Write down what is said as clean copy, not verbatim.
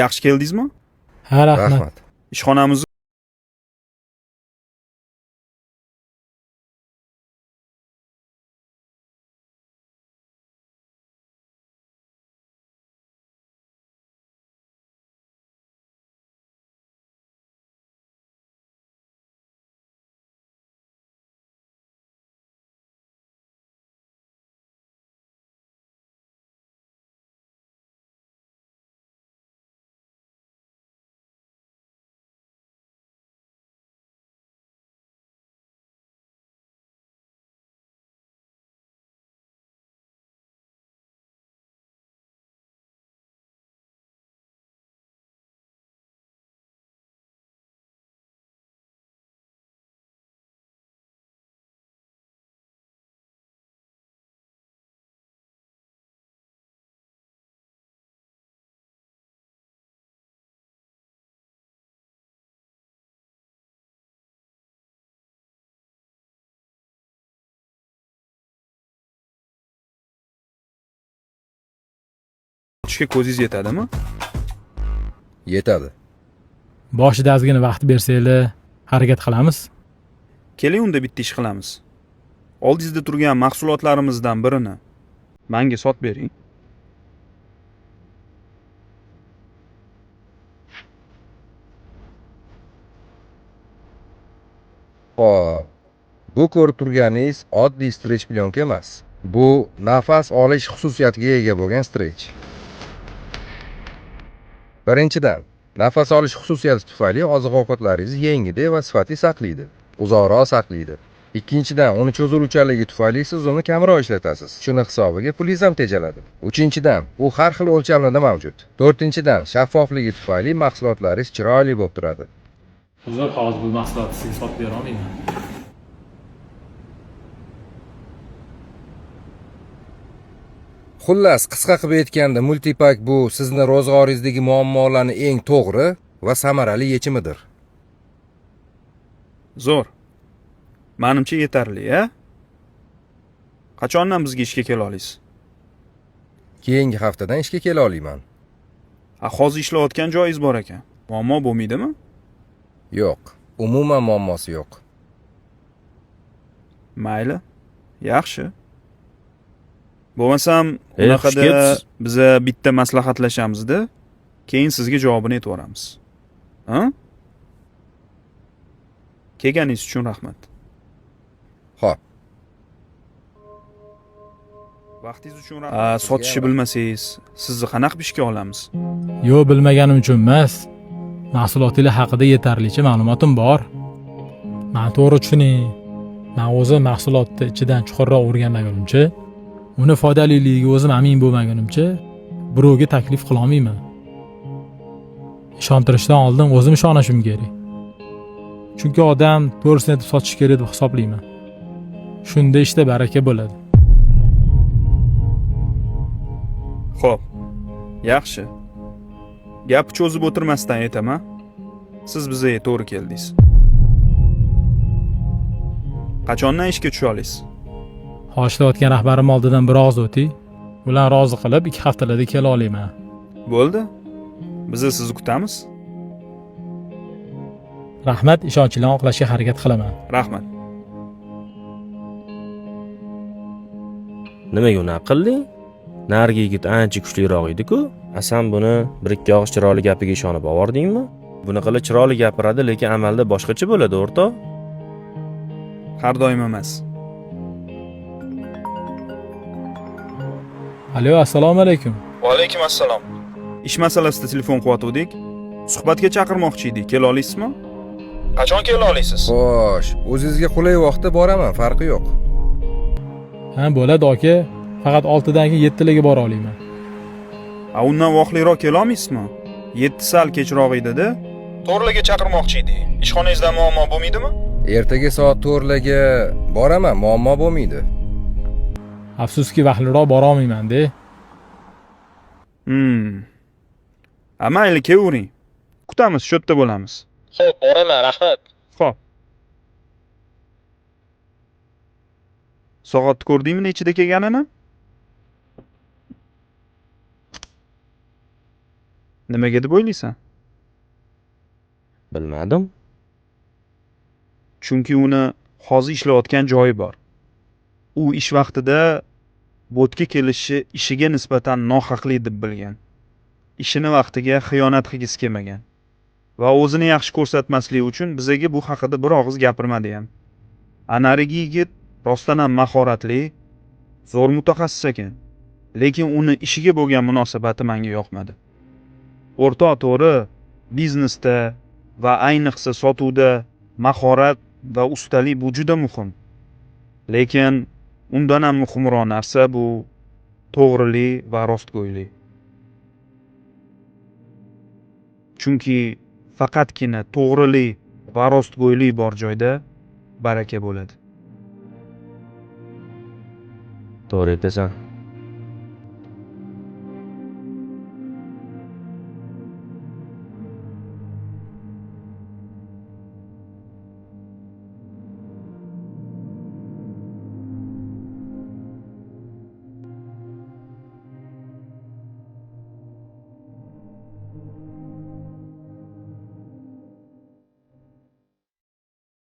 Yaxshi keldingizmi? Ha, rahmat. Ishxonamizni ochishga ko'zingiz yetadimi? Yetadi. Boshida ozgina vaqt bersanglar, harakat qilamiz. Keling unda bitta ish qilamiz. Oldingizda turgan mahsulotlarimizdan birini menga sotib bering. Xo'p. Bu ko'rib turganingiz oddiy strech plyonka emas. Bu nafas olish xususiyatiga ega bo'lgan strech. Birinchidan, nafas olish xususiyati tufayli oziq-ovqatlaringiz yengida va sifatli saqlaydi, uzoqroq saqlaydi. Ikkinchidan, uni cho'ziluvchanligi tufayli siz uni kamroq ishlatasiz. Shuni hisobiga pulingiz ham tejaladi. Uchinchidan, u har xil o'lchamlarda mavjud. To'rtinchidan, shaffofligi tufayli mahsulotlaringiz chiroyli bo'lib turadi. Uzr, hozir bu mahsulotni sizga sotib bera olmayman. Xullas, qisqa qilib aytganda, multipak bu sizni ro'zg'oringizdagi muammolarning eng to'g'ri va samarali yechimidir. Zo'r. Menimcha yetarli, a? Qachondan bizga ishga kela olasiz? Keyingi haftadan ishga kela olaman. Hozir ishlayotgan joyingiz bor ekan. Muammo bo'lmaydimi? Yo'q, umuman muammosi yo'q. Mayli. Yaxshi. Bo'lmasam, xush unaqada kelibsiz. biz bitta maslahatlashamiz-da, keyin sizga javobini aytib beramiz. Ha? Kelganingiz uchun rahmat. Xo'p. Vaqtingiz uchun rahmat. Sotishni bilmasangiz, sizni qanaqa ishga olamiz? Yo'q, bilmaganim uchun emas. Mahsulotingiz haqida yetarlicha ma'lumotim bor. Men to'g'ri tushuning. Men o'zim mahsulotni ichidan chuqurroq o'rganmagunimcha, uni foydaliligiga o'zim amin bo'lmagunimcha, birovga taklif qila olmayman. Ishontirishdan oldin o'zim ishonishim kerak. Chunki odam to'g'risini aytib sotish kerak deb hisoblayman. Shunda ishda baraka bo'ladi. Xo'p. Yaxshi. Gap cho'zib o'tirmasdan aytaman. Siz bizga to'g'ri keldingiz. Qachondan ishga tusha olasiz? Hoshlayotgan rahbarim oldidan biroz o'ting. Ular rozi qilib 2 haftalarda kela olaman. Bo'ldi. Biz sizni kutamiz. Rahmat, ishonchli oqlashga harakat qilaman. Rahmat. Nimaga uni qilding? Narigi yigit ancha kuchliroq edi-ku. Asan buni bir-ikki og'iz chiroyli gapiga ishonib ovordingmi? Bunaqalar chiroyli gapiradi, lekin amalda boshqacha bo'ladi, o'rtoq. Har doim emas. Alo, assalomu alaykum. Va alaykum assalom. Ish masalasida telefon qilyotgandik. Suhbatga chaqirmoqchi edik. Kela olasizmi? Qachon kela olasiz? Xo'sh, o'zingizga qulay vaqtda boraman, farqi yo'q. Ha, bo'ladi aka. Faqat 6 dan keyin 7 larga bora olaman. Undan vaqtliroq kela olmaysizmi? 7 sal kechroq edi-da. To'g'rilarga chaqirmoqchi edik. Ishxonangizda muammo bo'lmaydimi? Ertaga soat 4 larga boraman, muammo bo'lmaydi. Afsuski vaqtliroq bora olmayman-da. Mayli, kelavering. Kutamiz, shu yerda bo'lamiz. Xo'p, boraman, rahmat. Xo'p. Soatni ko'rdingmi nechida kelganini? Nimaga deb o'ylaysan? Bilmadim. Chunki uni hozir ishlayotgan joyi bor. U ish vaqtida bo'tga kelishi ishiga nisbatan nohaqlik deb bilgan. Ishini vaqtiga xiyonat qilgisi kelmagan. Va o'zini yaxshi ko'rsatmaslik uchun bizaga bu haqida bir og'iz gapirmadi ham. Anarigi yigit rostdan ham mahoratli, zo'r mutaxassis ekan. Lekin uni ishiga bo'lgan munosabati menga yoqmadi. O'rtoq to'g'ri, biznesda va ayniqsa sotuvda mahorat va ustalik bu juda muhim. Lekin undan ham muhimroq narsa bu to'g'rilik va rostgo'ylik. Chunki faqatgina to'g'rilik va rostgo'ylik bor joyda baraka bo'ladi. To'g'ri aytasan.